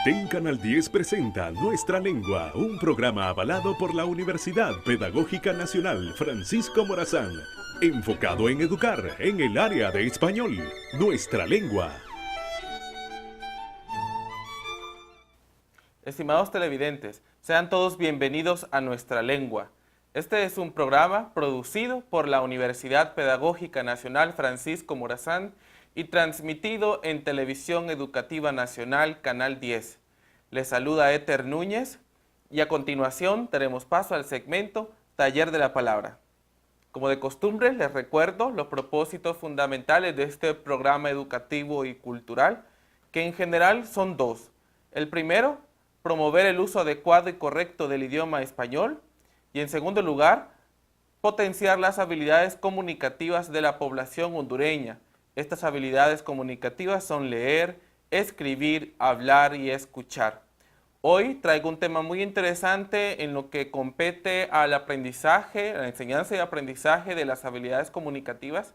TEN Canal 10 presenta Nuestra Lengua, un programa avalado por la Universidad Pedagógica Nacional Francisco Morazán, enfocado en educar en el área de español. Nuestra Lengua. Estimados televidentes, sean todos bienvenidos a Nuestra Lengua. Este es un programa producido por la Universidad Pedagógica Nacional Francisco Morazán y transmitido en Televisión Educativa Nacional, Canal 10. Les saluda Éter Núñez y a continuación daremos paso al segmento Taller de la Palabra. Como de costumbre, les recuerdo los propósitos fundamentales de este programa educativo y cultural, que en general son dos. El primero, promover el uso adecuado y correcto del idioma español, y en segundo lugar, potenciar las habilidades comunicativas de la población hondureña. Estas habilidades comunicativas son leer, escribir, hablar y escuchar. Hoy traigo un tema muy interesante en lo que compete al aprendizaje, a la enseñanza y aprendizaje de las habilidades comunicativas,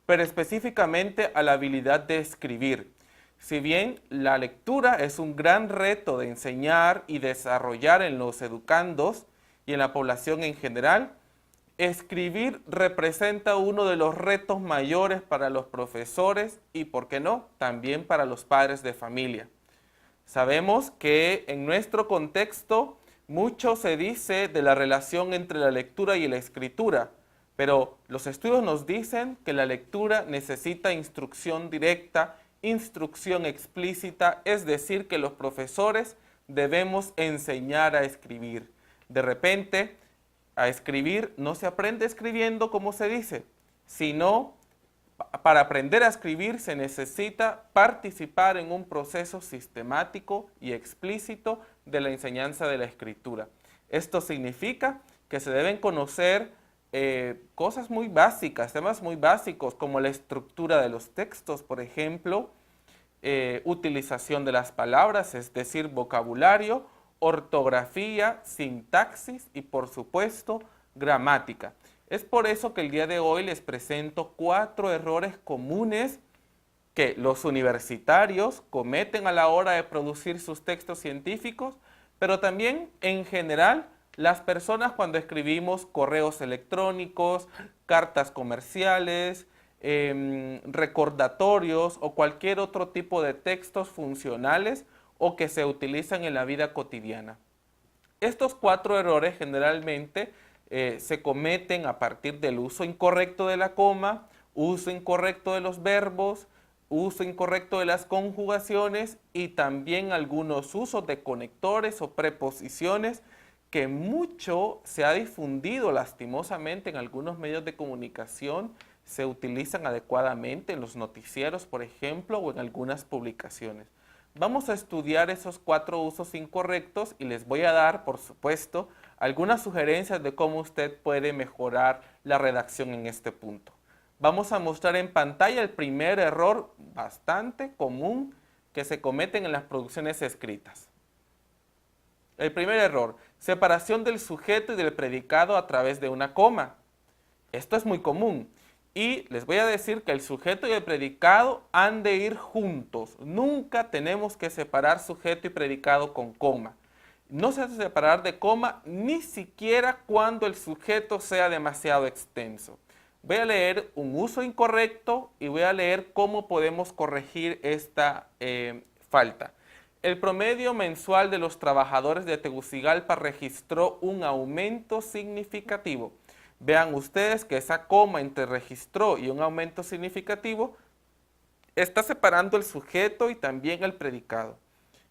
pero específicamente a la habilidad de escribir. Si bien la lectura es un gran reto de enseñar y desarrollar en los educandos y en la población en general, escribir representa uno de los retos mayores para los profesores y, ¿por qué no?, también para los padres de familia. Sabemos que en nuestro contexto mucho se dice de la relación entre la lectura y la escritura, pero los estudios nos dicen que la lectura necesita instrucción directa, instrucción explícita, es decir, que los profesores debemos enseñar a escribir. De repente, a escribir no se aprende escribiendo como se dice, sino para aprender a escribir se necesita participar en un proceso sistemático y explícito de la enseñanza de la escritura. Esto significa que se deben conocer cosas muy básicas, temas muy básicos como la estructura de los textos, por ejemplo, utilización de las palabras, es decir, vocabulario, ortografía, sintaxis y, por supuesto, gramática. Es por eso que el día de hoy les presento 4 errores comunes que los universitarios cometen a la hora de producir sus textos científicos, pero también en general las personas cuando escribimos correos electrónicos, cartas comerciales, recordatorios o cualquier otro tipo de textos funcionales o que se utilizan en la vida cotidiana. Estos 4 errores generalmente se cometen a partir del uso incorrecto de la coma, uso incorrecto de los verbos, uso incorrecto de las conjugaciones y también algunos usos de conectores o preposiciones que mucho se ha difundido lastimosamente en algunos medios de comunicación, se utilizan adecuadamente en los noticieros, por ejemplo, o en algunas publicaciones. Vamos a estudiar esos 4 usos incorrectos y les voy a dar, por supuesto, algunas sugerencias de cómo usted puede mejorar la redacción en este punto. Vamos a mostrar en pantalla el primer error bastante común que se cometen en las producciones escritas. El primer error, separación del sujeto y del predicado a través de una coma. Esto es muy común. Y les voy a decir que el sujeto y el predicado han de ir juntos. Nunca tenemos que separar sujeto y predicado con coma. No se hace separar de coma ni siquiera cuando el sujeto sea demasiado extenso. Voy a leer un uso incorrecto y voy a leer cómo podemos corregir esta falta. El promedio mensual de los trabajadores de Tegucigalpa registró un aumento significativo. Vean ustedes que esa coma entre registró y un aumento significativo está separando el sujeto y también el predicado.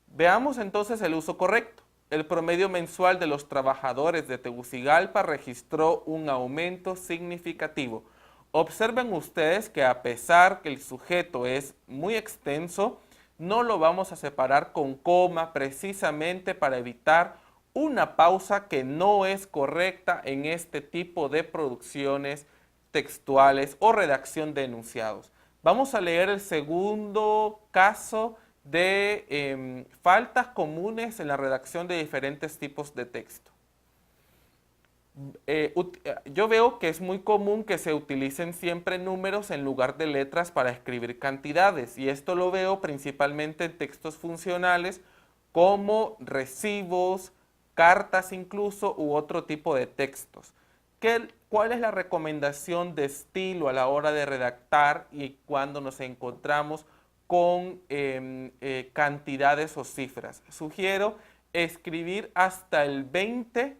Veamos entonces el uso correcto. El promedio mensual de los trabajadores de Tegucigalpa registró un aumento significativo. Observen ustedes que a pesar que el sujeto es muy extenso, no lo vamos a separar con coma precisamente para evitar una pausa que no es correcta en este tipo de producciones textuales o redacción de enunciados. Vamos a leer el segundo caso de faltas comunes en la redacción de diferentes tipos de texto. Yo veo que es muy común que se utilicen siempre números en lugar de letras para escribir cantidades, y esto lo veo principalmente en textos funcionales como recibos, cartas incluso, u otro tipo de textos. ¿Cuál es la recomendación de estilo a la hora de redactar y cuando nos encontramos con cantidades o cifras? Sugiero escribir hasta el 20.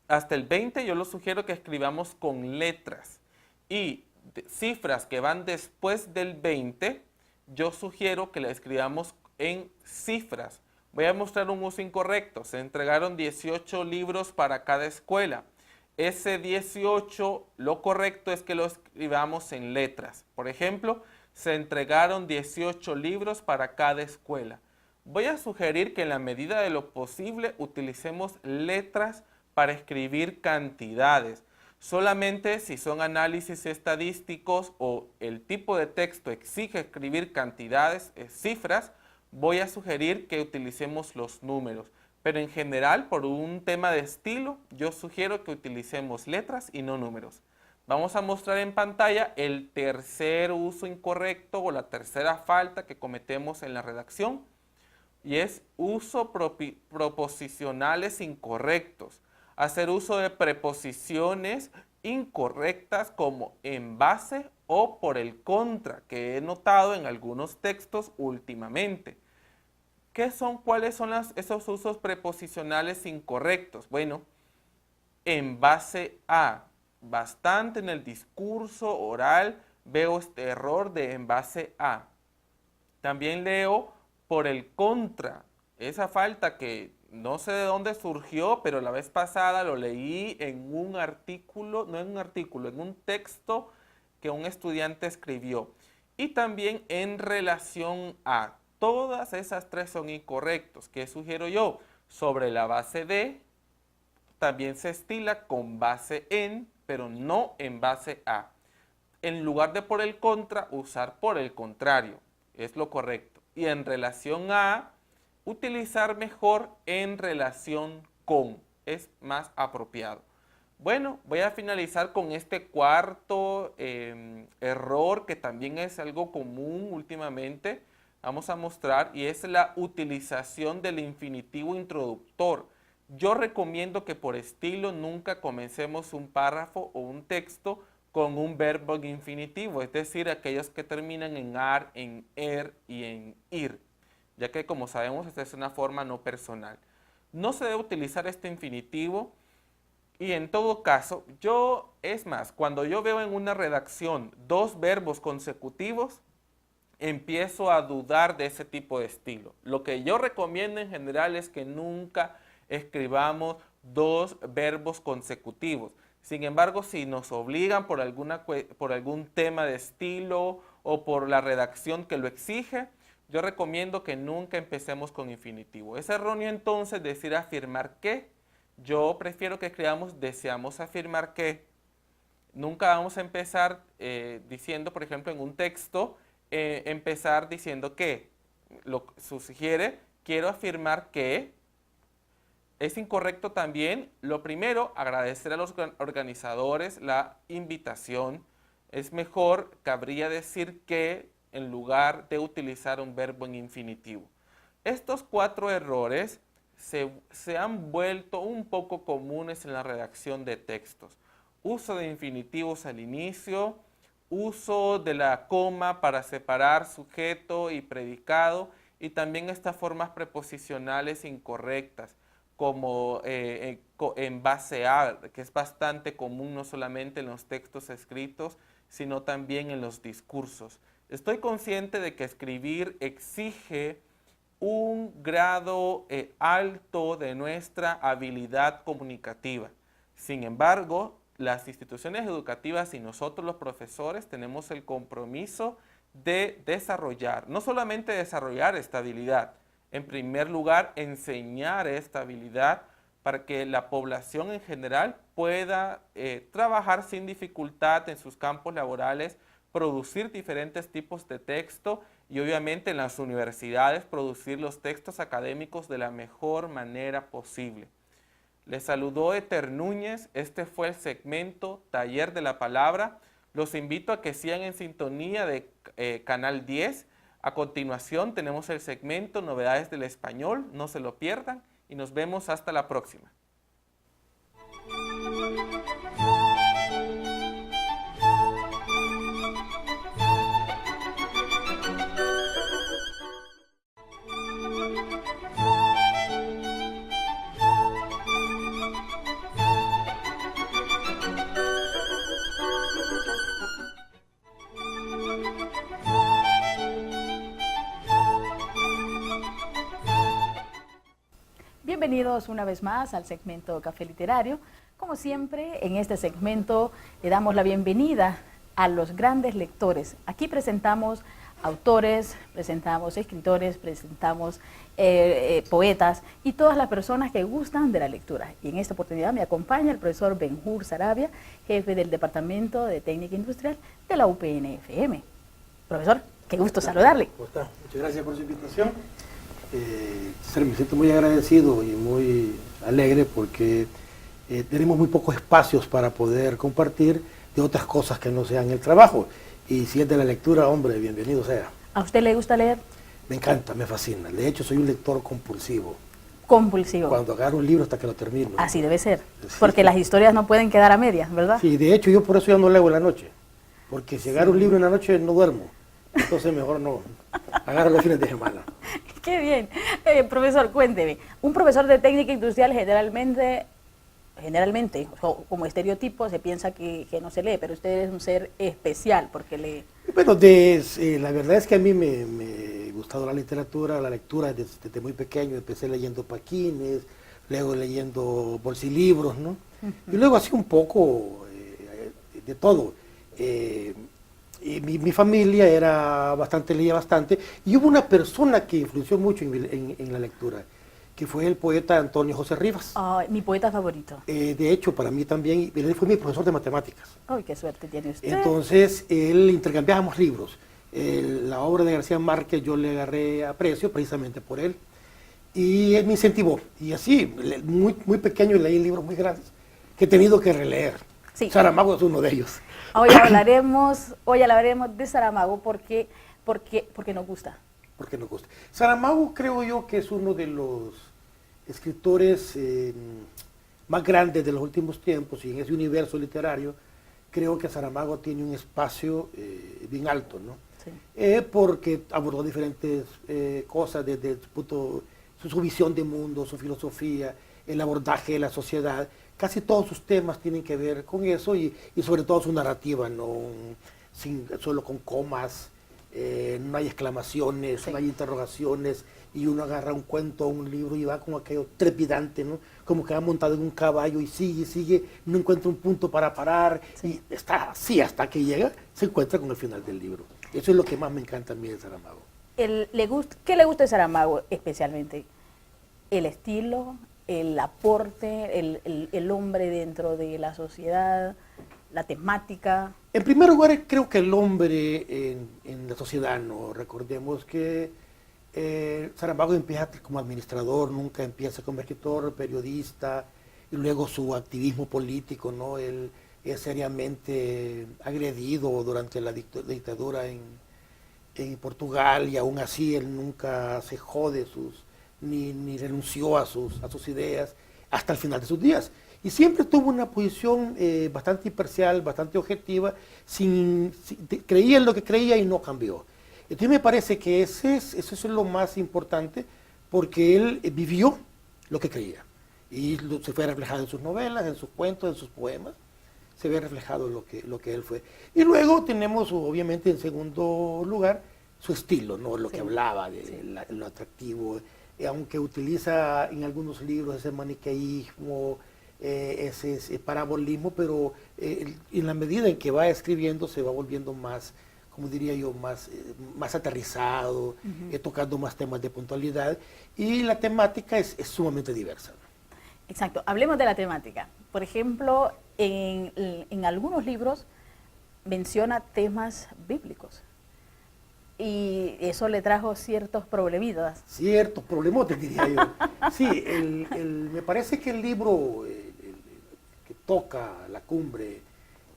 Hasta el 20 yo lo sugiero que escribamos con letras. Y cifras que van después del 20, yo sugiero que la escribamos en cifras. Voy a mostrar un uso incorrecto. Se entregaron 18 libros para cada escuela. Ese 18, lo correcto es que lo escribamos en letras. Por ejemplo, se entregaron 18 libros para cada escuela. Voy a sugerir que en la medida de lo posible utilicemos letras para escribir cantidades. Solamente si son análisis estadísticos o el tipo de texto exige escribir cantidades, cifras, voy a sugerir que utilicemos los números. Pero en general, por un tema de estilo, yo sugiero que utilicemos letras y no números. Vamos a mostrar en pantalla el tercer uso incorrecto o la tercera falta que cometemos en la redacción, y es uso proposicionales incorrectos. Hacer uso de preposiciones incorrectas como en base o por el contra, que he notado en algunos textos últimamente. ¿Cuáles son esos usos preposicionales incorrectos? Bueno, en base a, bastante en el discurso oral veo este error de en base a. También leo por el contra, esa falta que no sé de dónde surgió, pero la vez pasada lo leí en un artículo, no en un artículo, en un texto que un estudiante escribió. Y también en relación a. Todas esas tres son incorrectos. ¿Qué sugiero yo? Sobre la base de, también se estila con base en, pero no en base a. En lugar de por el contra, usar por el contrario. Es lo correcto. Y en relación a, utilizar mejor en relación con. Es más apropiado. Bueno, voy a finalizar con este cuarto error que también es algo común últimamente. Vamos a mostrar, y es la utilización del infinitivo introductor. Yo recomiendo que por estilo nunca comencemos un párrafo o un texto con un verbo en infinitivo, es decir, aquellos que terminan en ar, en er y en ir, ya que como sabemos esta es una forma no personal. No se debe utilizar este infinitivo, y en todo caso, cuando yo veo en una redacción dos verbos consecutivos, empiezo a dudar de ese tipo de estilo. Lo que yo recomiendo en general es que nunca escribamos dos verbos consecutivos. Sin embargo, si nos obligan por algún tema de estilo o por la redacción que lo exige, yo recomiendo que nunca empecemos con infinitivo. Es erróneo entonces decir afirmar que. Yo prefiero que escribamos deseamos afirmar que. Nunca vamos a empezar diciendo, por ejemplo, en un texto, empezar diciendo que. Lo sugiere, quiero afirmar que. Es incorrecto también, lo primero, agradecer a los organizadores la invitación. Es mejor, cabría decir que, en lugar de utilizar un verbo en infinitivo. Estos cuatro errores se han vuelto un poco comunes en la redacción de textos. Uso de infinitivos al inicio, uso de la coma para separar sujeto y predicado, y también estas formas preposicionales incorrectas, como en base a, que es bastante común no solamente en los textos escritos, sino también en los discursos. Estoy consciente de que escribir exige un grado alto de nuestra habilidad comunicativa. Sin embargo, las instituciones educativas y nosotros los profesores tenemos el compromiso de desarrollar, no solamente desarrollar esta habilidad, en primer lugar, enseñar esta habilidad para que la población en general pueda trabajar sin dificultad en sus campos laborales, producir diferentes tipos de texto y obviamente en las universidades producir los textos académicos de la mejor manera posible. Les saludó Éter Núñez. Este fue el segmento Taller de la Palabra. Los invito a que sigan en sintonía de Canal 10. A continuación tenemos el segmento Novedades del Español, no se lo pierdan y nos vemos hasta la próxima. Bienvenidos una vez más al segmento Café Literario. Como siempre, en este segmento le damos la bienvenida a los grandes lectores. Aquí presentamos autores, presentamos escritores, presentamos poetas y todas las personas que gustan de la lectura. Y en esta oportunidad me acompaña el profesor Benjur Saravia, jefe del Departamento de Técnica Industrial de la UPN-FM. Profesor, qué gusto saludarle. ¿Cómo está? Muchas gracias por su invitación. Me siento muy agradecido y muy alegre porque tenemos muy pocos espacios para poder compartir de otras cosas que no sean el trabajo. Y si es de la lectura, hombre, bienvenido sea. ¿A usted le gusta leer? Me encanta, me fascina. De hecho, soy un lector compulsivo. Compulsivo. Cuando agarro un libro hasta que lo termino. Así debe ser, Sí. porque las historias no pueden quedar a medias, ¿verdad? Sí, de hecho, yo por eso ya no leo en la noche. Porque si agarro un libro en la noche no duermo. Entonces mejor no. Agarro los fines de semana. Qué bien. Profesor, cuénteme, un profesor de técnica industrial generalmente, o como estereotipo, se piensa que no se lee, pero usted es un ser especial porque lee. Bueno, la verdad es que a mí me ha gustado la literatura, la lectura desde muy pequeño. Empecé leyendo Paquines, luego leyendo bolsilibros, ¿no? Y luego así un poco de todo. Y mi familia leía bastante, y hubo una persona que influyó mucho en la lectura, que fue el poeta Antonio José Rivas. Mi poeta favorito. De hecho, para mí también, él fue mi profesor de matemáticas. ¡Ay, qué suerte tiene usted! Entonces, él intercambiábamos libros. La obra de García Márquez yo le agarré aprecio precisamente por él, y él me incentivó. Y así, muy, muy pequeño, leí libros muy grandes que he tenido que releer. Sí. Saramago es uno de ellos. Hoy hablaremos de Saramago porque nos gusta. Porque nos gusta. Saramago creo yo que es uno de los escritores más grandes de los últimos tiempos, y en ese universo literario creo que Saramago tiene un espacio bien alto, ¿no? Sí. Porque abordó diferentes cosas desde su visión de mundo, su filosofía, el abordaje de la sociedad. Casi todos sus temas tienen que ver con eso, y sobre todo su narrativa, no solo con comas, no hay exclamaciones, Sí. no hay interrogaciones, y uno agarra un cuento o un libro y va como aquello trepidante, ¿no? Como que va montado en un caballo y sigue, no encuentra un punto para parar, Sí. y está así hasta que llega, se encuentra con el final del libro. Eso es lo que más me encanta a mí de Saramago. ¿Qué le gusta de Saramago especialmente? El estilo, el aporte, el hombre dentro de la sociedad, la temática. En primer lugar, creo que el hombre en la sociedad, ¿no? Recordemos que Saramago empieza como administrador, nunca empieza como escritor, periodista, y luego su activismo político, ¿no? Él es seriamente agredido durante la dictadura en Portugal, y aún así él nunca se jode ni renunció a sus ideas hasta el final de sus días. Y siempre tuvo una posición bastante imparcial, bastante objetiva, creía en lo que creía y no cambió. Entonces me parece que eso es lo más importante, porque él vivió lo que creía. Y se fue reflejado en sus novelas, en sus cuentos, en sus poemas. Se ve reflejado lo que él fue. Y luego tenemos, obviamente, en segundo lugar, su estilo, ¿no? Lo que hablaba de lo atractivo, aunque utiliza en algunos libros ese maniqueísmo, ese parabolismo, pero en la medida en que va escribiendo se va volviendo más, como diría yo, más aterrizado, tocando más temas de puntualidad, y la temática es sumamente diversa. Exacto, hablemos de la temática. Por ejemplo, en algunos libros menciona temas bíblicos. Y eso le trajo ciertos problemitas. Ciertos problemotes, diría yo. Sí, me parece que el libro que toca la cumbre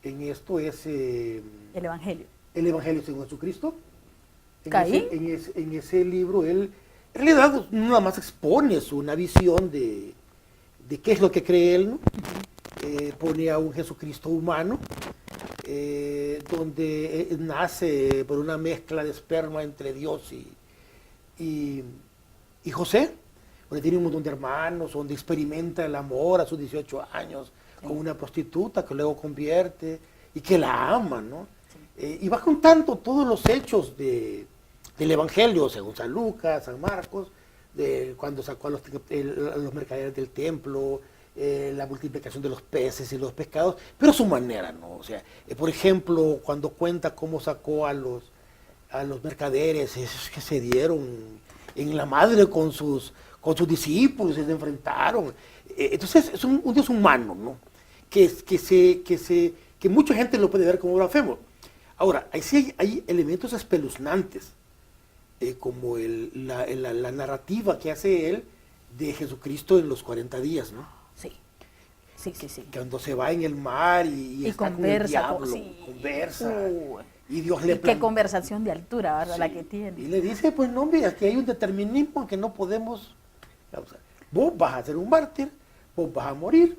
en esto es El Evangelio. el Evangelio según Jesucristo. ¿Caín? En ese libro él en realidad nada más expone una visión de qué es lo que cree él, ¿no? Pone a un Jesucristo humano, donde nace por una mezcla de esperma entre Dios y José, donde tiene un montón de hermanos, donde experimenta el amor a sus 18 años con una prostituta que luego convierte y que la ama, ¿no? Y va contando todos los hechos del Evangelio, según San Lucas, San Marcos, de cuando sacó a los mercaderes del templo, la multiplicación de los peces y los pescados, pero a su manera, ¿no? O sea, por ejemplo, cuando cuenta cómo sacó a los mercaderes, esos que se dieron en la madre con sus discípulos, se enfrentaron. Entonces es un Dios humano, ¿no? Que mucha gente lo puede ver como blasfemo. Ahora, hay elementos espeluznantes, como la narrativa que hace él de Jesucristo en los 40 días, ¿no? Sí. Cuando se va en el mar y está con el diablo, conversa, y Dios le qué conversación de altura, ¿verdad? La que tiene. Y le dice, pues no, mira, aquí hay un determinismo que no podemos causar. Vos vas a ser un mártir, vos vas a morir,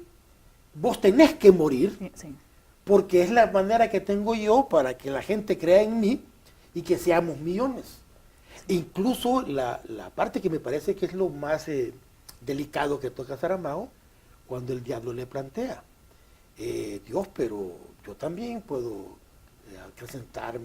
vos tenés que morir, Sí. porque es la manera que tengo yo para que la gente crea en mí y que seamos millones. Incluso la parte que me parece que es lo más delicado que toca Saramago, cuando el diablo le plantea, Dios, pero yo también puedo acrecentar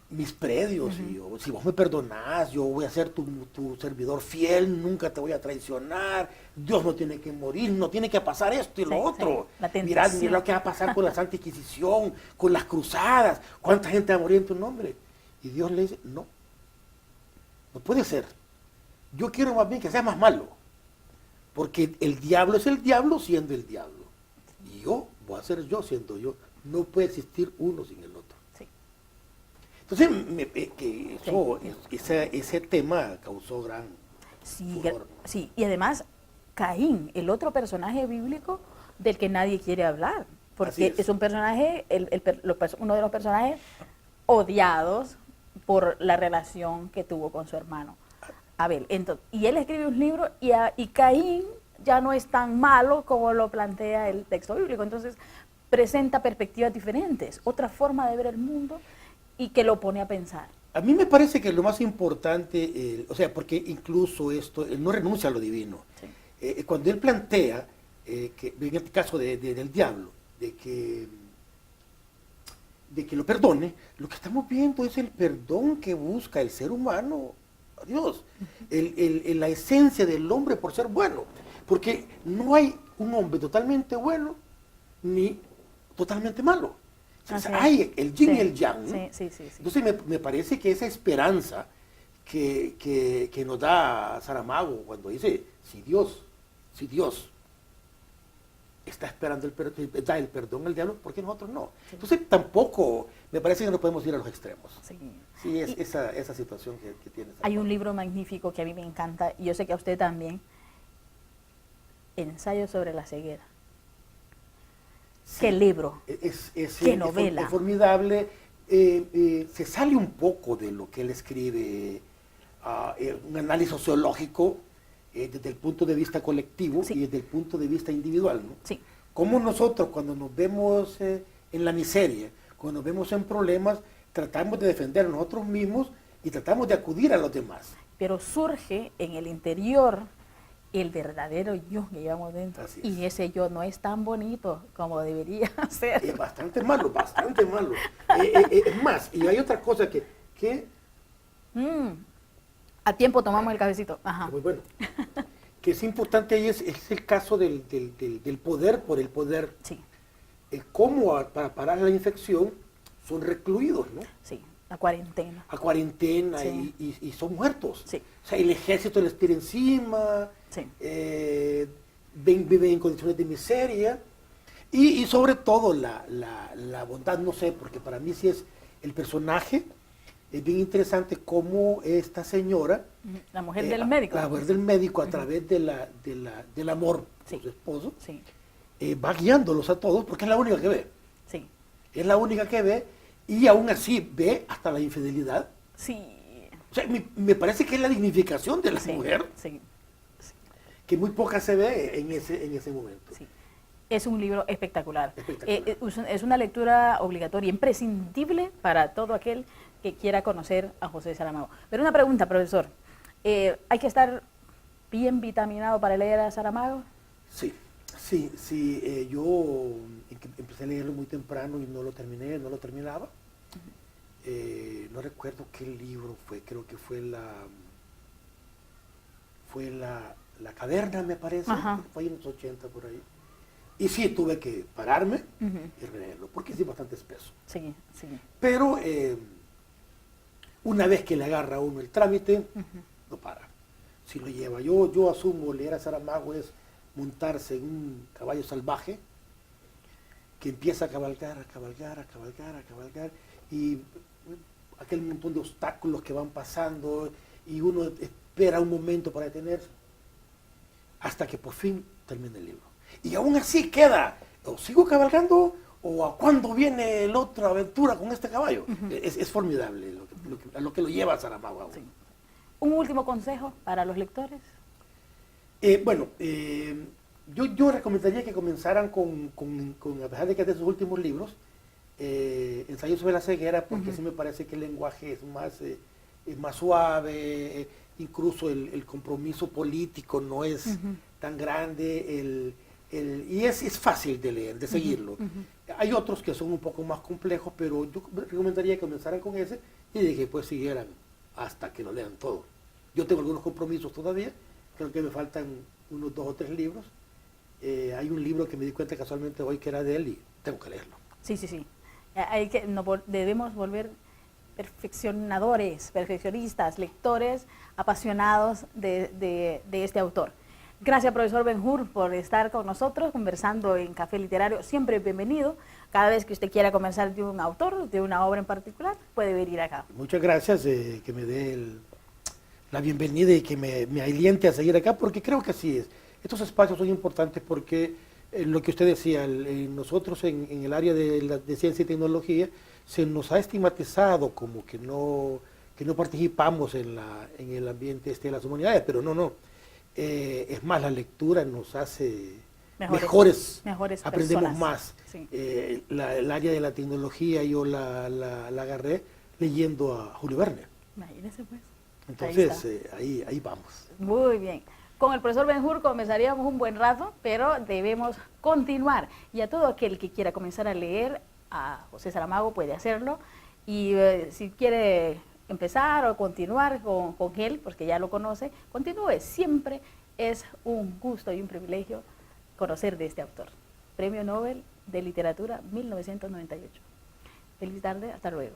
mis predios, y si vos me perdonás, yo voy a ser tu servidor fiel, nunca te voy a traicionar, Dios no tiene que morir, no tiene que pasar esto y lo otro. Mirá lo que va a pasar con la Santa Inquisición, con las cruzadas, cuánta gente va a morir en tu nombre. Y Dios le dice, no puede ser. Yo quiero más bien que seas más malo, porque el diablo es el diablo siendo el diablo, y yo voy a ser yo siendo yo. No puede existir uno sin el otro. Sí. Entonces, ese tema causó gran furor. Sí, y además Caín, el otro personaje bíblico del que nadie quiere hablar, porque es un personaje, uno de los personajes odiados por la relación que tuvo con su hermano Abel. Entonces, y él escribe un libro y Caín ya no es tan malo como lo plantea el texto bíblico. Entonces presenta perspectivas diferentes, otra forma de ver el mundo y que lo pone a pensar. A mí me parece que lo más importante, porque incluso esto, él no renuncia a lo divino. Sí. Cuando él plantea, que en este caso del diablo, de que lo perdone, lo que estamos viendo es el perdón que busca el ser humano a Dios, la esencia del hombre por ser bueno, porque no hay un hombre totalmente bueno ni totalmente malo. Hay el yin y el yang, ¿no? Sí. Entonces me parece que esa esperanza que nos da Saramago cuando dice, si Dios está esperando da el perdón al diablo, ¿por qué nosotros no? Sí. Entonces tampoco, me parece que no podemos ir a los extremos. Sí, es esa situación que tiene Saramago. Hay un libro magnífico que a mí me encanta, y yo sé que a usted también, Ensayo sobre la ceguera. Sí, qué libro, qué novela. Es formidable, se sale un poco de lo que él escribe, un análisis sociológico desde el punto de vista colectivo y desde el punto de vista individual, ¿no? Sí. Cómo nosotros cuando nos vemos en la miseria, cuando nos vemos en problemas, tratamos de defender a nosotros mismos y tratamos de acudir a los demás. Pero surge en el interior el verdadero yo que llevamos dentro. Y ese yo no es tan bonito como debería ser. Es bastante malo, bastante malo. Es más, y hay otra cosa que a tiempo tomamos el cafecito. Ajá. Muy bueno. Que es importante ahí es el caso del poder por el poder. Sí. Cómo para parar la infección son recluidos, ¿no? Sí, a cuarentena. A cuarentena, sí. y son muertos. Sí. O sea, el ejército les tira encima, sí. Viven en condiciones de miseria, y sobre todo la bondad, no sé, porque para mí sí es el personaje, es bien interesante cómo esta señora, la mujer del médico. La mujer del médico, a través del amor por su esposo, sí. Va guiándolos a todos, porque es la única que ve. Sí. Es la única que ve, y aún así ve hasta la infidelidad. Sí. O sea, me parece que es la dignificación de la Sí, mujer, sí, que muy poca se ve en ese momento. sí. Es un libro espectacular. Espectacular. Es una lectura obligatoria, imprescindible para todo aquel que quiera conocer a José Saramago. Pero una pregunta, profesor. ¿Hay que estar bien vitaminado para leer a Saramago? Sí, sí, sí. Yo empecé a leerlo muy temprano y no lo terminé, no lo terminaba. No recuerdo qué libro fue, creo que fue la Caverna, me parece. Ajá. Fue en los 80 por ahí. Y sí, tuve que pararme Ujú. y releerlo, porque sí, bastante espeso. Sí, sí. Pero una vez que le agarra a uno el trámite, no para. Si lo lleva, yo asumo leer a Saramago es montarse en un caballo salvaje que empieza a cabalgar, a cabalgar, a cabalgar, a cabalgar, y aquel montón de obstáculos que van pasando, y uno espera un momento para detenerse, hasta que por fin termina el libro. Y aún así queda, o sigo cabalgando, o a cuándo viene la otra aventura con este caballo. Es formidable a lo que lo lleva Saramago aún. Sí. ¿Un último consejo para los lectores? Yo recomendaría que comenzaran a pesar de que es de sus últimos libros, Ensayo sobre la ceguera, porque sí me parece que el lenguaje es más suave, incluso el compromiso político no es tan grande, y es fácil de leer, de seguirlo. Hay otros que son un poco más complejos, pero yo recomendaría que comenzaran con ese y de que pues siguieran hasta que lo lean todo. Yo tengo algunos compromisos todavía, creo que me faltan unos 2 o 3 libros. Hay un libro que me di cuenta casualmente hoy que era de él y tengo que leerlo. Sí, sí, sí. Debemos volver perfeccionistas, lectores apasionados de este autor. Gracias, profesor Ben-Hur, por estar con nosotros conversando en Café Literario. Siempre bienvenido. Cada vez que usted quiera conversar de un autor, de una obra en particular, puede venir acá. Muchas gracias, que me dé la bienvenida y que me aliente a seguir acá, porque creo que así es. Estos espacios son importantes porque lo que usted decía, nosotros en el área de ciencia y tecnología se nos ha estigmatizado como que no participamos en el ambiente de las humanidades, pero no. Es más, la lectura nos hace mejores aprendemos personas. más. Sí. El área de la tecnología yo la agarré leyendo a Julio Verne. Imagínese pues. Entonces, ahí vamos. Muy bien. Con el profesor Ben-Hur comenzaríamos un buen rato, pero debemos continuar. Y a todo aquel que quiera comenzar a leer a José Saramago puede hacerlo. Y si quiere empezar o continuar con él, porque ya lo conoce, continúe. Siempre es un gusto y un privilegio conocer de este autor. Premio Nobel de Literatura 1998. Feliz tarde, hasta luego.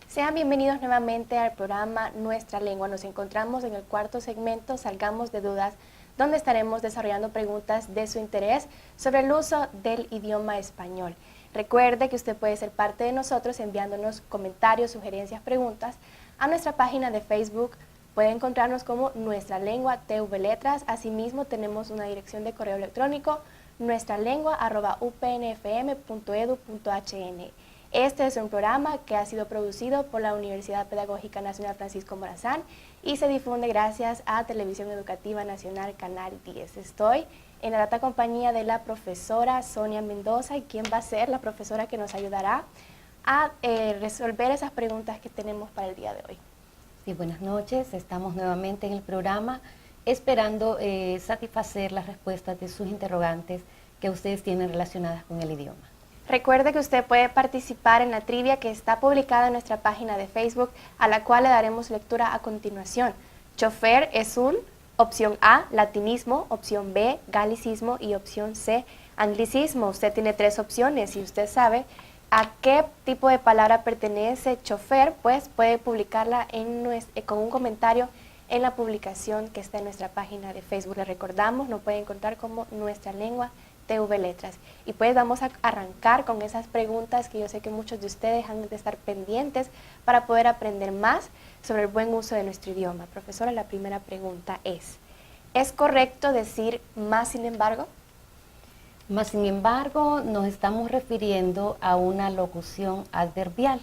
Sean bienvenidos nuevamente al programa Nuestra Lengua. Nos encontramos en el cuarto segmento, Salgamos de Dudas, donde estaremos desarrollando preguntas de su interés sobre el uso del idioma español. Recuerde que usted puede ser parte de nosotros enviándonos comentarios, sugerencias, preguntas a nuestra página de Facebook. Puede encontrarnos como Nuestra Lengua TV Letras. Asimismo, tenemos una dirección de correo electrónico, nuestralengua@upnfm.edu.hn. Este es un programa que ha sido producido por la Universidad Pedagógica Nacional Francisco Morazán y se difunde gracias a Televisión Educativa Nacional Canal 10. Estoy en la grata compañía de la profesora Sonia Mendoza, y quien va a ser la profesora que nos ayudará a resolver esas preguntas que tenemos para el día de hoy. Sí, buenas noches. Estamos nuevamente en el programa esperando satisfacer las respuestas de sus interrogantes que ustedes tienen relacionadas con el idioma. Recuerde que usted puede participar en la trivia que está publicada en nuestra página de Facebook, a la cual le daremos lectura a continuación. ¿Chofer es un Opción A, latinismo, opción B, galicismo y opción C, anglicismo. Usted tiene 3 opciones y usted sabe a qué tipo de palabra pertenece chofer, pues puede publicarla con un comentario en la publicación que está en nuestra página de Facebook. Le recordamos, nos puede encontrar como Nuestra Lengua TV Letras. Y pues vamos a arrancar con esas preguntas que yo sé que muchos de ustedes han de estar pendientes para poder aprender más sobre el buen uso de nuestro idioma. Profesora, la primera pregunta ¿es correcto decir más sin embargo? Más sin embargo, nos estamos refiriendo a una locución adverbial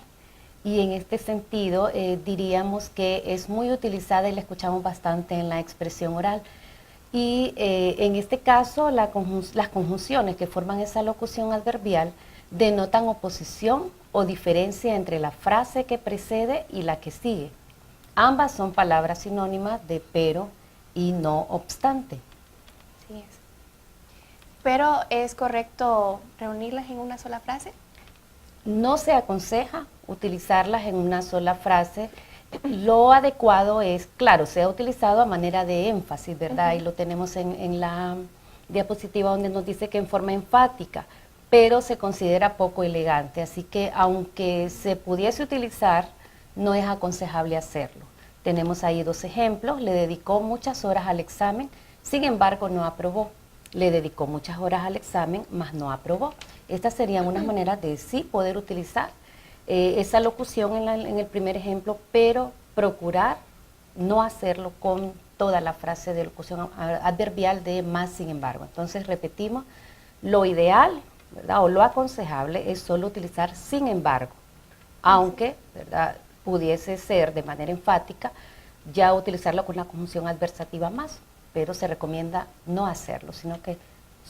y en este sentido diríamos que es muy utilizada y la escuchamos bastante en la expresión oral. Y en este caso las conjunciones que forman esa locución adverbial denotan oposición o diferencia entre la frase que precede y la que sigue. Ambas son palabras sinónimas de pero y no obstante. Así es. Pero ¿es correcto reunirlas en una sola frase? No se aconseja utilizarlas en una sola frase. Lo adecuado es, claro, sea utilizado a manera de énfasis, ¿verdad? Y lo tenemos en la diapositiva donde nos dice que en forma enfática, pero se considera poco elegante. Así que aunque se pudiese utilizar, no es aconsejable hacerlo. Tenemos ahí 2 ejemplos. Le dedicó muchas horas al examen, sin embargo no aprobó. Le dedicó muchas horas al examen, mas no aprobó. Estas serían unas maneras de sí poder utilizar esa locución en el primer ejemplo, pero procurar no hacerlo con toda la frase de locución adverbial de más sin embargo. Entonces repetimos, lo ideal, ¿verdad?, o lo aconsejable es solo utilizar sin embargo, aunque, ¿verdad?, pudiese ser de manera enfática ya utilizarlo con la conjunción adversativa más, pero se recomienda no hacerlo, sino que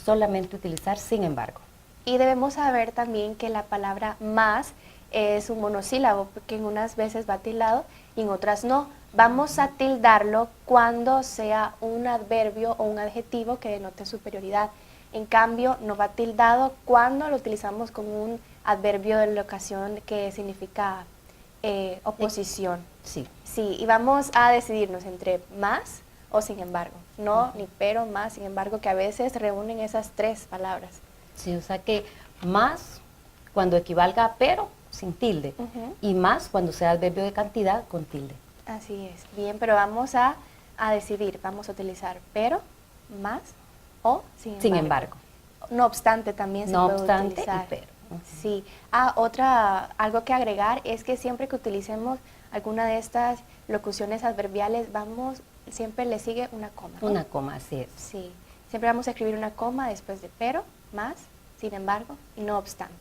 solamente utilizar sin embargo. Y debemos saber también que la palabra más es un monosílabo, porque en unas veces va tildado y en otras no. Vamos a tildarlo cuando sea un adverbio o un adjetivo que denote superioridad. En cambio, no va tildado cuando lo utilizamos con un adverbio de la ocasión que significa oposición. Sí. Sí, y vamos a decidirnos entre más o sin embargo. No, ni pero, más, sin embargo, que a veces reúnen esas 3 palabras. Sí, o sea que más cuando equivalga a pero sin tilde y más cuando sea adverbio de cantidad con tilde. Así es. Bien, pero vamos a decidir, vamos a utilizar pero, más o sin embargo. Sin embargo. No obstante también se puede utilizar. Y pero. Sí. Algo que agregar es que siempre que utilicemos alguna de estas locuciones adverbiales, siempre le sigue una coma, ¿no? Una coma, así es. Sí. Siempre vamos a escribir una coma después de pero, más, sin embargo y no obstante.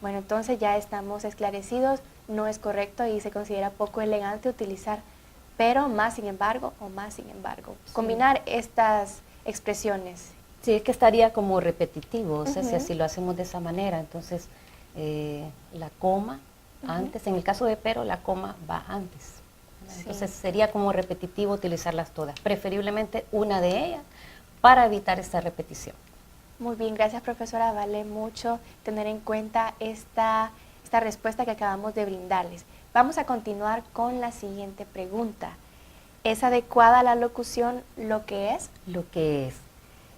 Bueno, entonces ya estamos esclarecidos, no es correcto y se considera poco elegante utilizar pero, más, sin embargo o más, sin embargo. Sí. Combinar estas expresiones. Sí, es que estaría como repetitivo, o sea, si así lo hacemos de esa manera, entonces la coma antes, en el caso de pero, la coma va antes. Entonces sería como repetitivo utilizarlas todas, preferiblemente una de ellas para evitar esta repetición. Muy bien, gracias profesora, vale mucho tener en cuenta esta respuesta que acabamos de brindarles. Vamos a continuar con la siguiente pregunta. ¿Es adecuada la locución lo que es? Lo que es.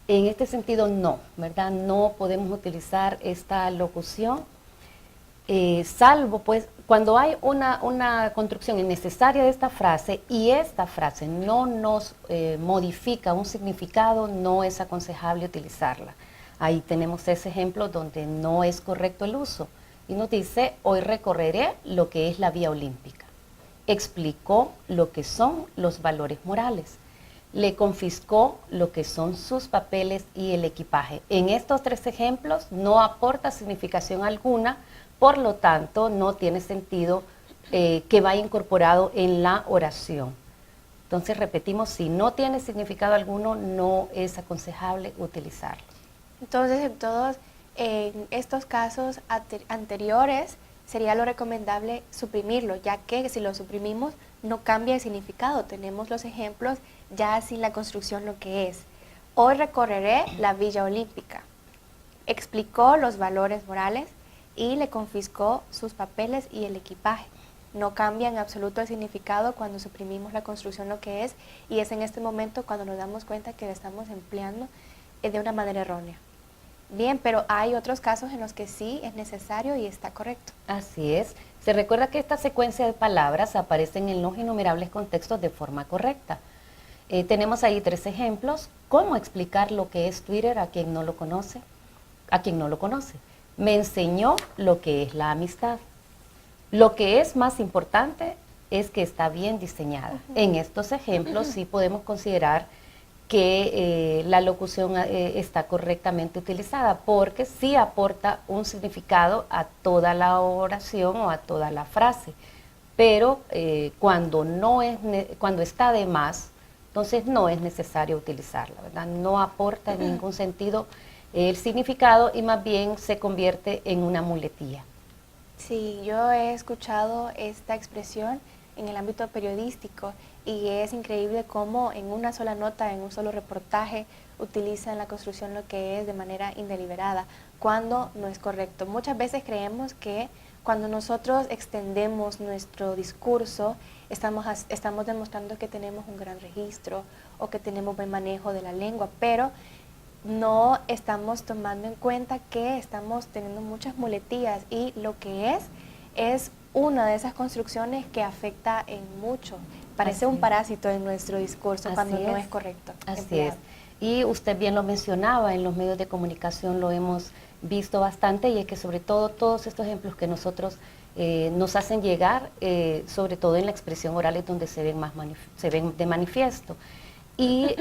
En este sentido no, ¿verdad? No podemos utilizar esta locución, salvo pues cuando hay una construcción innecesaria de esta frase y esta frase no nos modifica un significado, no es aconsejable utilizarla. Ahí tenemos ese ejemplo donde no es correcto el uso. Y nos dice, hoy recorreré lo que es la vía olímpica. Explicó lo que son los valores morales. Le confiscó lo que son sus papeles y el equipaje. En estos 3 ejemplos no aporta significación alguna, por lo tanto no tiene sentido que vaya incorporado en la oración. Entonces repetimos, si no tiene significado alguno, no es aconsejable utilizarlo. Entonces en todos estos casos anteriores sería lo recomendable suprimirlo, ya que si lo suprimimos no cambia el significado. Tenemos los ejemplos ya sin la construcción lo que es. Hoy recorreré la Villa Olímpica. Explicó los valores morales y le confiscó sus papeles y el equipaje. no cambia en absoluto el significado cuando suprimimos la construcción lo que es, y es en este momento cuando nos damos cuenta que la estamos empleando de una manera errónea. Bien, pero hay otros casos en los que sí es necesario y está correcto. Así es. Se recuerda que esta secuencia de palabras aparecen en los innumerables contextos de forma correcta. Tenemos ahí 3 ejemplos. ¿Cómo explicar lo que es Twitter a quien no lo conoce? A quien no lo conoce. Me enseñó lo que es la amistad. Lo que es más importante es que está bien diseñada. En estos ejemplos sí podemos considerar que la locución está correctamente utilizada, porque sí aporta un significado a toda la oración o a toda la frase. Pero cuando está de más, entonces no es necesario utilizarla, ¿verdad? No aporta en ningún sentido el significado y más bien se convierte en una muletilla. Sí, yo he escuchado esta expresión en el ámbito periodístico y es increíble cómo en una sola nota, en un solo reportaje, utilizan la construcción lo que es de manera indeliberada, cuando no es correcto. Muchas veces creemos que cuando nosotros extendemos nuestro discurso, estamos demostrando que tenemos un gran registro o que tenemos buen manejo de la lengua, pero no estamos tomando en cuenta que estamos teniendo muchas muletillas y lo que es una de esas construcciones que afecta en mucho. Parece un parásito en nuestro discurso cuando no es correcto. Así es. Y usted bien lo mencionaba, en los medios de comunicación lo hemos visto bastante, y es que sobre todo todos estos ejemplos que nosotros nos hacen llegar, sobre todo en la expresión oral es donde se ven de manifiesto. Y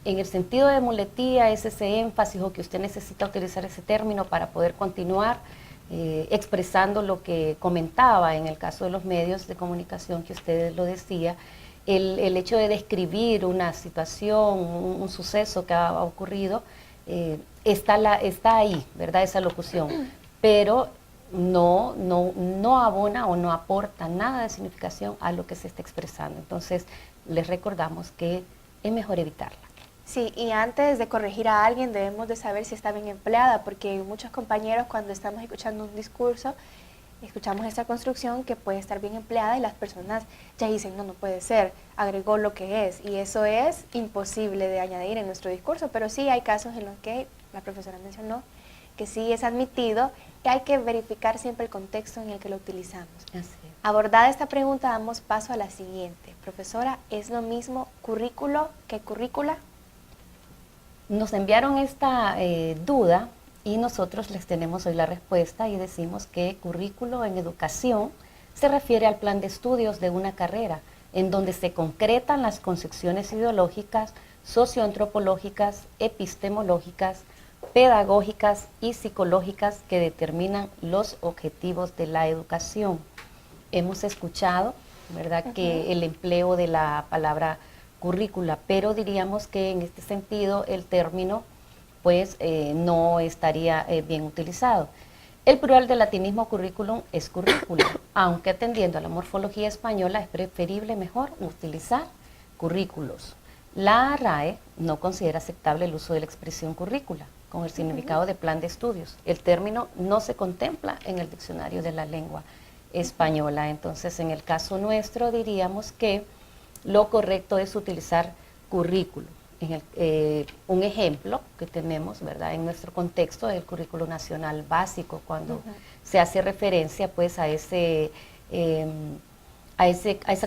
en el sentido de muletilla es ese énfasis o que usted necesita utilizar ese término para poder continuar expresando lo que comentaba en el caso de los medios de comunicación que usted lo decía, el hecho de describir una situación, un suceso que ha ocurrido, está ahí, ¿verdad? Esa locución, pero no abona o no aporta nada de significación a lo que se está expresando. Entonces, les recordamos que es mejor evitarla. Sí, y antes de corregir a alguien debemos de saber si está bien empleada, porque muchos compañeros cuando estamos escuchando un discurso, escuchamos esta construcción que puede estar bien empleada y las personas ya dicen, no puede ser, agregó lo que es, y eso es imposible de añadir en nuestro discurso, pero sí hay casos en los que la profesora mencionó que sí es admitido y hay que verificar siempre el contexto en el que lo utilizamos. Así es. Abordada esta pregunta, damos paso a la siguiente. Profesora, ¿es lo mismo currículo que currícula? Nos enviaron esta duda y nosotros les tenemos hoy la respuesta y decimos que currículo en educación se refiere al plan de estudios de una carrera en donde se concretan las concepciones ideológicas, socioantropológicas, epistemológicas, pedagógicas y psicológicas que determinan los objetivos de la educación. Hemos escuchado, ¿verdad?, que el empleo de la palabra currícula, pero diríamos que en este sentido el término pues no estaría bien utilizado. El plural del latinismo currículum es currícula, aunque atendiendo a la morfología española es preferible mejor utilizar currículos. La RAE no considera aceptable el uso de la expresión currícula con el significado de plan de estudios. El término no se contempla en el diccionario de la lengua española. Entonces, en el caso nuestro diríamos que lo correcto es utilizar currículo. Un ejemplo que tenemos, ¿verdad?, en nuestro contexto del currículo nacional básico, cuando se hace referencia pues a esa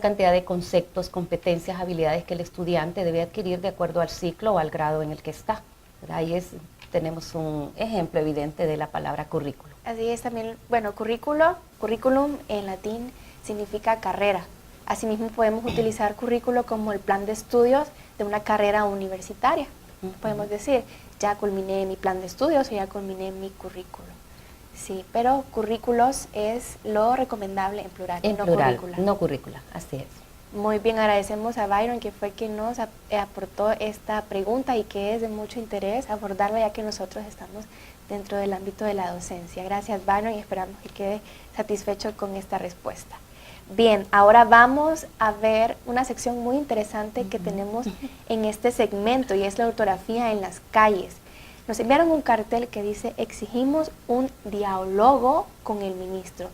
cantidad de conceptos, competencias, habilidades que el estudiante debe adquirir de acuerdo al ciclo o al grado en el que está. Ahí tenemos un ejemplo evidente de la palabra currículo. Así es también, bueno, currículum en latín significa carrera. Asimismo podemos utilizar currículo como el plan de estudios de una carrera universitaria. Podemos decir, ya culminé mi plan de estudios o ya culminé mi currículo. Sí, pero currículos es lo recomendable en plural, en no plural, currícula. no currícula, así es. Muy bien, agradecemos a Byron, que fue quien nos aportó esta pregunta y que es de mucho interés abordarla, ya que nosotros estamos dentro del ámbito de la docencia. Gracias, Byron, y esperamos que quede satisfecho con esta respuesta. Bien, ahora vamos a ver una sección muy interesante que tenemos en este segmento, y es la ortografía en las calles. Nos enviaron un cartel que dice: exigimos un diálogo con el ministro.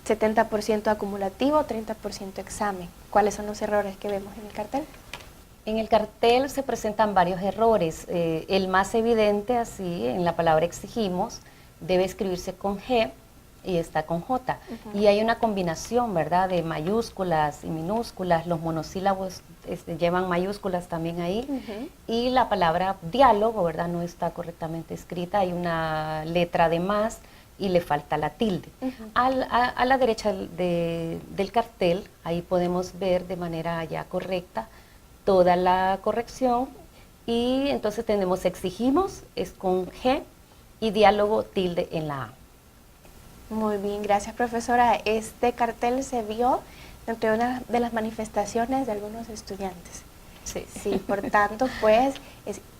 70% acumulativo, 30% examen. ¿Cuáles son los errores que vemos en el cartel? En el cartel se presentan varios errores. El más evidente, así, en la palabra exigimos, debe escribirse con G y está con J. Y hay una combinación, ¿verdad?, de mayúsculas y minúsculas. Los monosílabos llevan mayúsculas también ahí. Y la palabra diálogo, ¿verdad?, no está correctamente escrita. Hay una letra de más y le falta la tilde. A la derecha del cartel, ahí podemos ver de manera ya correcta toda la corrección, y entonces tenemos exigimos, es con G, y diálogo tilde en la A. Muy bien, gracias profesora. Este cartel se vio entre una de las manifestaciones de algunos estudiantes. Sí, por tanto, pues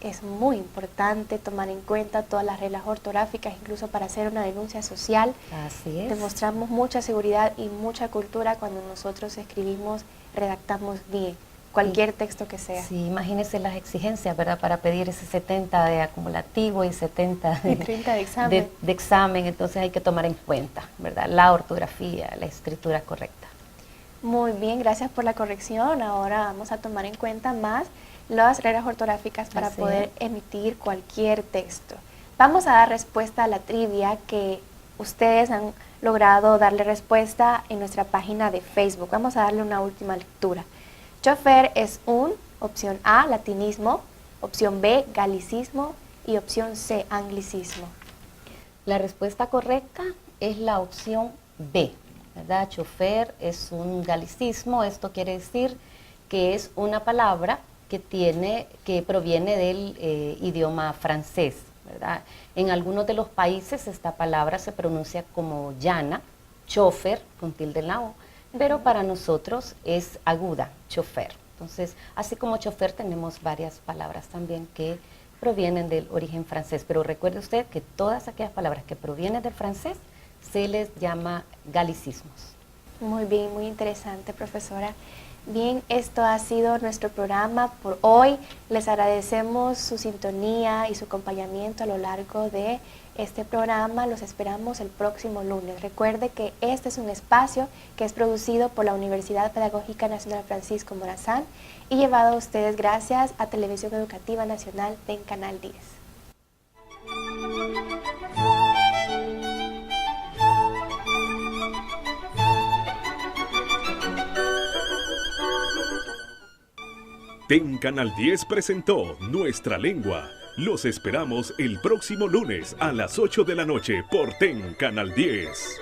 es muy importante tomar en cuenta todas las reglas ortográficas, incluso para hacer una denuncia social. Así es. Demostramos mucha seguridad y mucha cultura cuando nosotros escribimos, redactamos bien cualquier texto que sea. Sí, imagínense las exigencias, ¿verdad?, para pedir ese 70 de acumulativo y 70 y 30 de examen. De examen, entonces hay que tomar en cuenta, ¿verdad?, la ortografía, la escritura correcta. Muy bien, gracias por la corrección. Ahora vamos a tomar en cuenta más las reglas ortográficas para poder emitir cualquier texto. Vamos a dar respuesta a la trivia que ustedes han logrado darle respuesta en nuestra página de Facebook. Vamos a darle una última lectura. Chofer es opción A, latinismo, opción B, galicismo y opción C, anglicismo. La respuesta correcta es la opción B, ¿verdad? Chofer es un galicismo. Esto quiere decir que es una palabra que proviene del idioma francés, ¿verdad? En algunos de los países esta palabra se pronuncia como llana, chofer, con tilde en la O, pero para nosotros es aguda, chofer. Entonces, así como chofer, tenemos varias palabras también que provienen del origen francés, pero recuerde usted que todas aquellas palabras que provienen del francés se les llama galicismos. Muy bien, muy interesante, profesora. Bien, esto ha sido nuestro programa por hoy. Les agradecemos su sintonía y su acompañamiento a lo largo de este programa. Los esperamos el próximo lunes. Recuerde que este es un espacio que es producido por la Universidad Pedagógica Nacional Francisco Morazán y llevado a ustedes gracias a Televisión Educativa Nacional de Canal 10. TEN Canal 10 presentó Nuestra Lengua. Los esperamos el próximo lunes a las 8 de la noche por TEN Canal 10.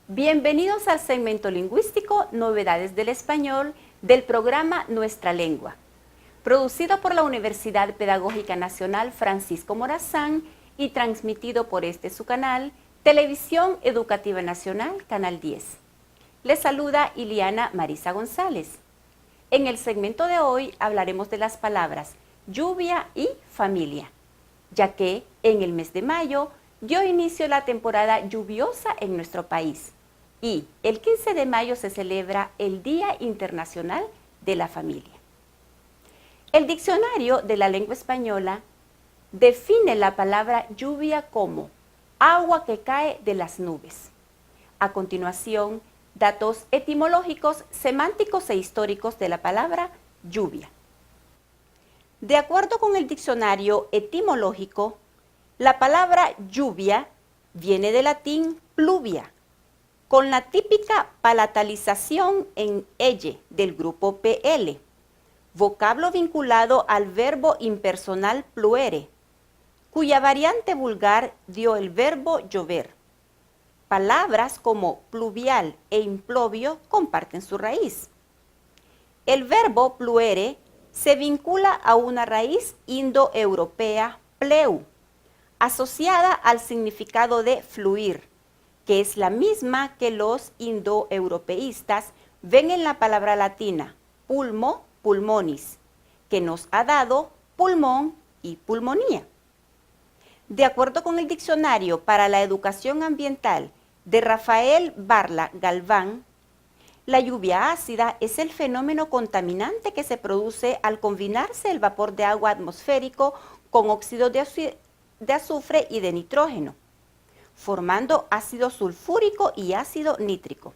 Bienvenidos al segmento lingüístico Novedades del Español del programa Nuestra Lengua, producido por la Universidad Pedagógica Nacional Francisco Morazán y transmitido por su canal, Televisión Educativa Nacional, Canal 10. Les saluda Iliana Marisa González. En el segmento de hoy hablaremos de las palabras lluvia y familia, ya que en el mes de mayo dio inicio la temporada lluviosa en nuestro país. Y el 15 de mayo se celebra el Día Internacional de la Familia. El diccionario de la lengua española define la palabra lluvia como agua que cae de las nubes. A continuación, datos etimológicos, semánticos e históricos de la palabra lluvia. De acuerdo con el diccionario etimológico, la palabra lluvia viene del latín pluvia, con la típica palatalización en elle del grupo PL, vocablo vinculado al verbo impersonal pluere, cuya variante vulgar dio el verbo llover. Palabras como pluvial e impluvio comparten su raíz. El verbo pluere se vincula a una raíz indoeuropea pleu, asociada al significado de fluir, que es la misma que los indoeuropeístas ven en la palabra latina pulmo, pulmonis, que nos ha dado pulmón y pulmonía. De acuerdo con el Diccionario para la Educación Ambiental de Rafael Barla Galván, la lluvia ácida es el fenómeno contaminante que se produce al combinarse el vapor de agua atmosférico con óxido de azufre y de nitrógeno, formando ácido sulfúrico y ácido nítrico.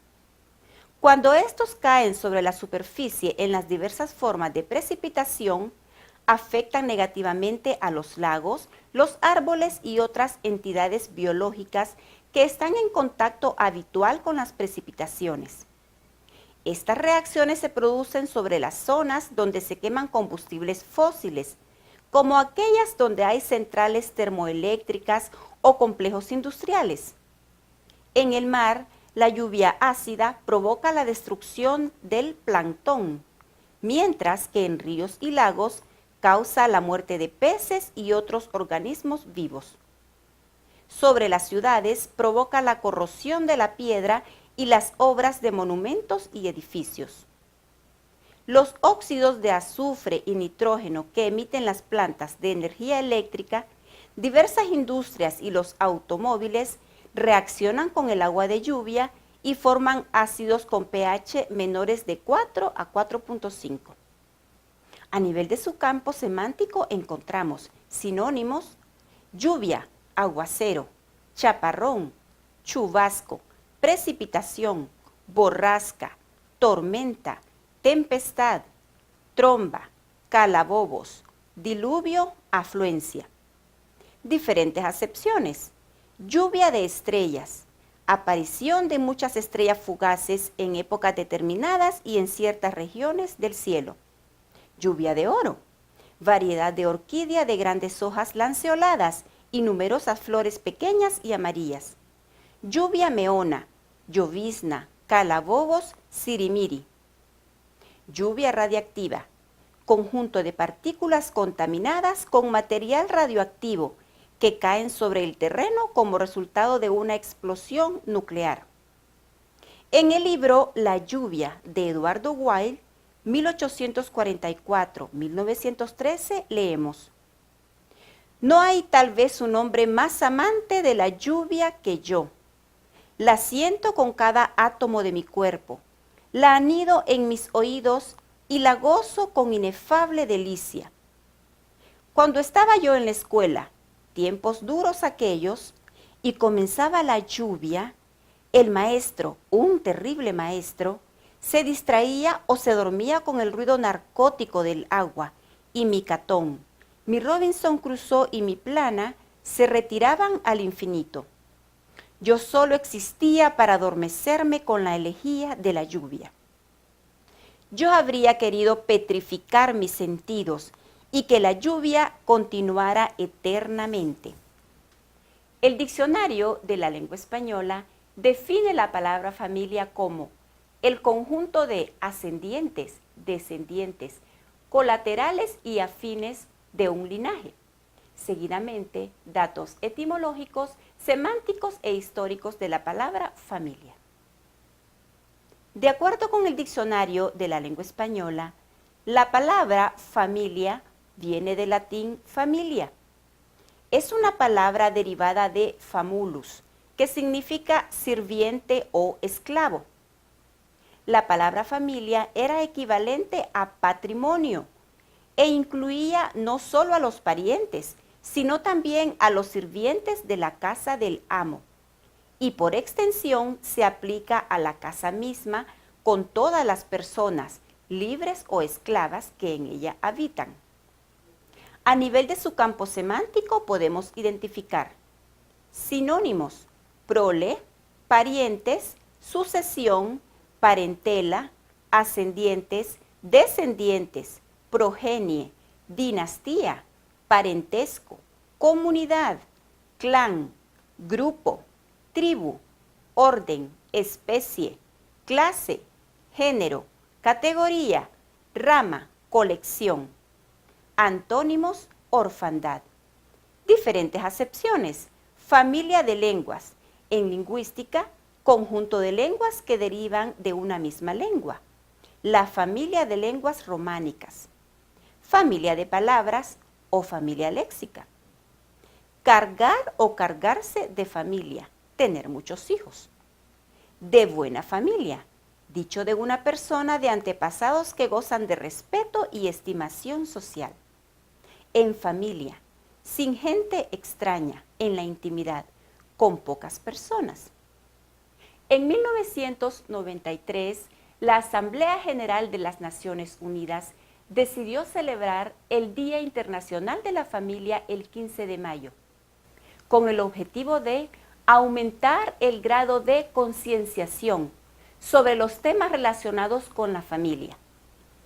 Cuando estos caen sobre la superficie en las diversas formas de precipitación, afectan negativamente a los lagos, los árboles y otras entidades biológicas que están en contacto habitual con las precipitaciones. Estas reacciones se producen sobre las zonas donde se queman combustibles fósiles, como aquellas donde hay centrales termoeléctricas o complejos industriales. En el mar, la lluvia ácida provoca la destrucción del plancton, mientras que en ríos y lagos causa la muerte de peces y otros organismos vivos. Sobre las ciudades provoca la corrosión de la piedra y las obras de monumentos y edificios. Los óxidos de azufre y nitrógeno que emiten las plantas de energía eléctrica, diversas industrias y los automóviles reaccionan con el agua de lluvia y forman ácidos con pH menores de 4 a 4.5. A nivel de su campo semántico encontramos sinónimos: lluvia, aguacero, chaparrón, chubasco, precipitación, borrasca, tormenta, tempestad, tromba, calabobos, diluvio, afluencia. Diferentes acepciones: lluvia de estrellas, aparición de muchas estrellas fugaces en épocas determinadas y en ciertas regiones del cielo. Lluvia de oro, variedad de orquídea de grandes hojas lanceoladas y numerosas flores pequeñas y amarillas. Lluvia meona, llovizna, calabobos, sirimiri. Lluvia radiactiva, conjunto de partículas contaminadas con material radioactivo que caen sobre el terreno como resultado de una explosión nuclear. En el libro La lluvia de Eduardo Wilde, 1844-1913, leemos: no hay tal vez un hombre más amante de la lluvia que yo. La siento con cada átomo de mi cuerpo, la anido en mis oídos y la gozo con inefable delicia. Cuando estaba yo en la escuela, tiempos duros aquellos, y comenzaba la lluvia, el maestro, un terrible maestro, se distraía o se dormía con el ruido narcótico del agua, y mi Catón, mi Robinson Crusoe y mi Plana se retiraban al infinito. Yo solo existía para adormecerme con la elegía de la lluvia. Yo habría querido petrificar mis sentidos y que la lluvia continuara eternamente. El diccionario de la lengua española define la palabra familia como el conjunto de ascendientes, descendientes, colaterales y afines de un linaje. Seguidamente, datos etimológicos, semánticos e históricos de la palabra familia. De acuerdo con el diccionario de la lengua española, la palabra familia viene del latín familia. Es una palabra derivada de famulus, que significa sirviente o esclavo. La palabra familia era equivalente a patrimonio e incluía no solo a los parientes, sino también a los sirvientes de la casa del amo. Y por extensión se aplica a la casa misma con todas las personas, libres o esclavas, que en ella habitan. A nivel de su campo semántico podemos identificar sinónimos: prole, parientes, sucesión, parentela, ascendientes, descendientes, progenie, dinastía, parentesco, comunidad, clan, grupo, tribu, orden, especie, clase, género, categoría, rama, colección. Antónimos: orfandad. Diferentes acepciones: familia de lenguas. En lingüística, conjunto de lenguas que derivan de una misma lengua. La familia de lenguas románicas. Familia de palabras, o familia léxica. Cargar o cargarse de familia, tener muchos hijos. De buena familia, dicho de una persona de antepasados que gozan de respeto y estimación social. En familia, sin gente extraña, en la intimidad, con pocas personas. En 1993, la Asamblea General de las Naciones Unidas decidió celebrar el Día Internacional de la Familia el 15 de mayo, con el objetivo de aumentar el grado de concienciación sobre los temas relacionados con la familia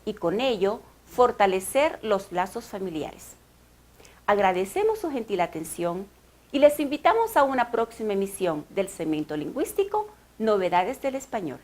y con ello fortalecer los lazos familiares. Agradecemos su gentil atención y les invitamos a una próxima emisión del segmento lingüístico Novedades del Español.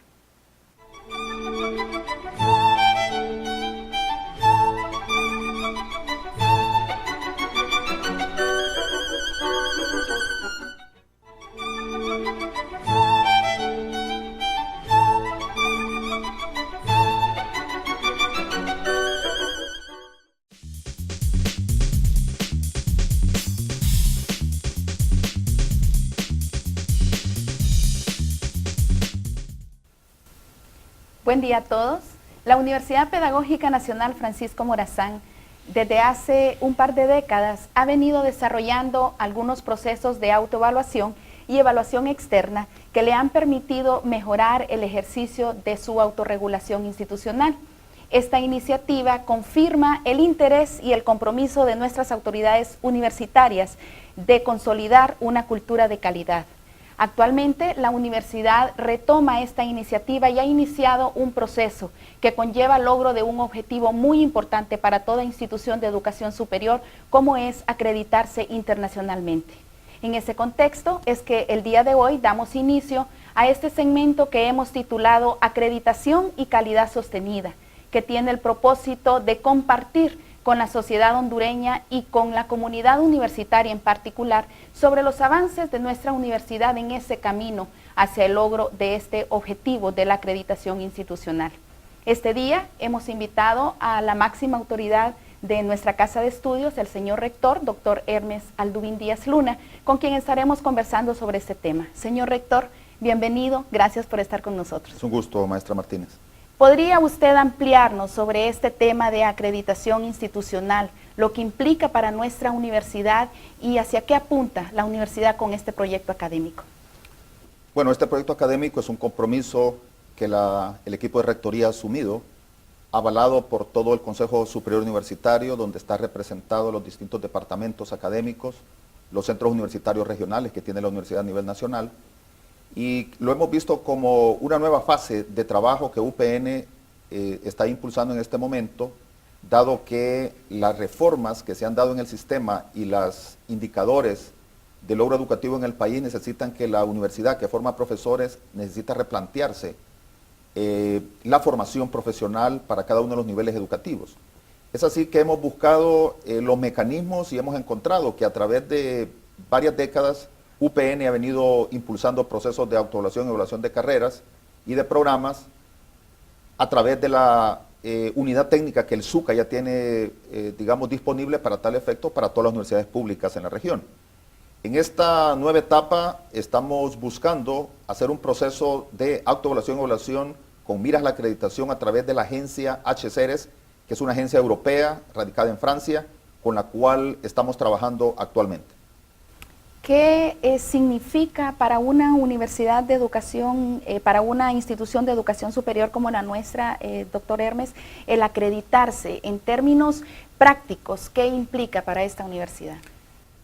Buen día a todos. La Universidad Pedagógica Nacional Francisco Morazán, desde hace un par de décadas, ha venido desarrollando algunos procesos de autoevaluación y evaluación externa que le han permitido mejorar el ejercicio de su autorregulación institucional. Esta iniciativa confirma el interés y el compromiso de nuestras autoridades universitarias de consolidar una cultura de calidad. Actualmente, la universidad retoma esta iniciativa y ha iniciado un proceso que conlleva el logro de un objetivo muy importante para toda institución de educación superior, como es acreditarse internacionalmente. En ese contexto es que el día de hoy damos inicio a este segmento que hemos titulado Acreditación y Calidad Sostenida, que tiene el propósito de compartir con la sociedad hondureña y con la comunidad universitaria en particular sobre los avances de nuestra universidad en ese camino hacia el logro de este objetivo de la acreditación institucional. Este día hemos invitado a la máxima autoridad de nuestra casa de estudios, el señor rector, doctor Hermes Aldubín Díaz Luna, con quien estaremos conversando sobre este tema. Señor rector, bienvenido, gracias por estar con nosotros. Es un gusto, maestra Martínez. ¿Podría usted ampliarnos sobre este tema de acreditación institucional, lo que implica para nuestra universidad y hacia qué apunta la universidad con este proyecto académico? Bueno, este proyecto académico es un compromiso que el equipo de rectoría ha asumido, avalado por todo el Consejo Superior Universitario, donde está representado los distintos departamentos académicos, los centros universitarios regionales que tiene la universidad a nivel nacional, y lo hemos visto como una nueva fase de trabajo que UPN está impulsando en este momento, dado que las reformas que se han dado en el sistema y los indicadores de logro educativo en el país necesitan que la universidad que forma profesores necesita replantearse la formación profesional para cada uno de los niveles educativos. Es así que hemos buscado los mecanismos y hemos encontrado que a través de varias décadas UPN ha venido impulsando procesos de autoevaluación y evaluación de carreras y de programas a través de la unidad técnica que el SUCA ya tiene, digamos, disponible para tal efecto para todas las universidades públicas en la región. En esta nueva etapa estamos buscando hacer un proceso de autoevaluación y evaluación con miras a la acreditación a través de la agencia HCERES, que es una agencia europea radicada en Francia, con la cual estamos trabajando actualmente. ¿Qué significa para una universidad de educación, para una institución de educación superior como la nuestra, doctor Hermes, el acreditarse en términos prácticos? ¿Qué implica para esta universidad?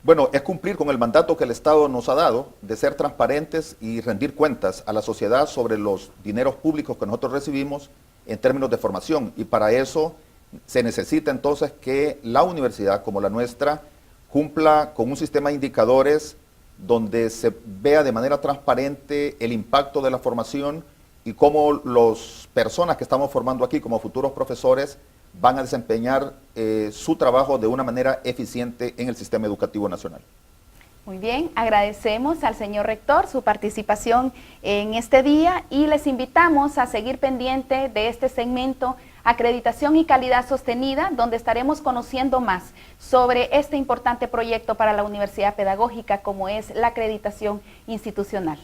Bueno, es cumplir con el mandato que el Estado nos ha dado de ser transparentes y rendir cuentas a la sociedad sobre los dineros públicos que nosotros recibimos en términos de formación. Y para eso se necesita entonces que la universidad como la nuestra cumpla con un sistema de indicadores donde se vea de manera transparente el impacto de la formación y cómo las personas que estamos formando aquí como futuros profesores van a desempeñar su trabajo de una manera eficiente en el sistema educativo nacional. Muy bien, agradecemos al señor rector su participación en este día y les invitamos a seguir pendiente de este segmento Acreditación y Calidad Sostenida, donde estaremos conociendo más sobre este importante proyecto para la Universidad Pedagógica como es la acreditación institucional.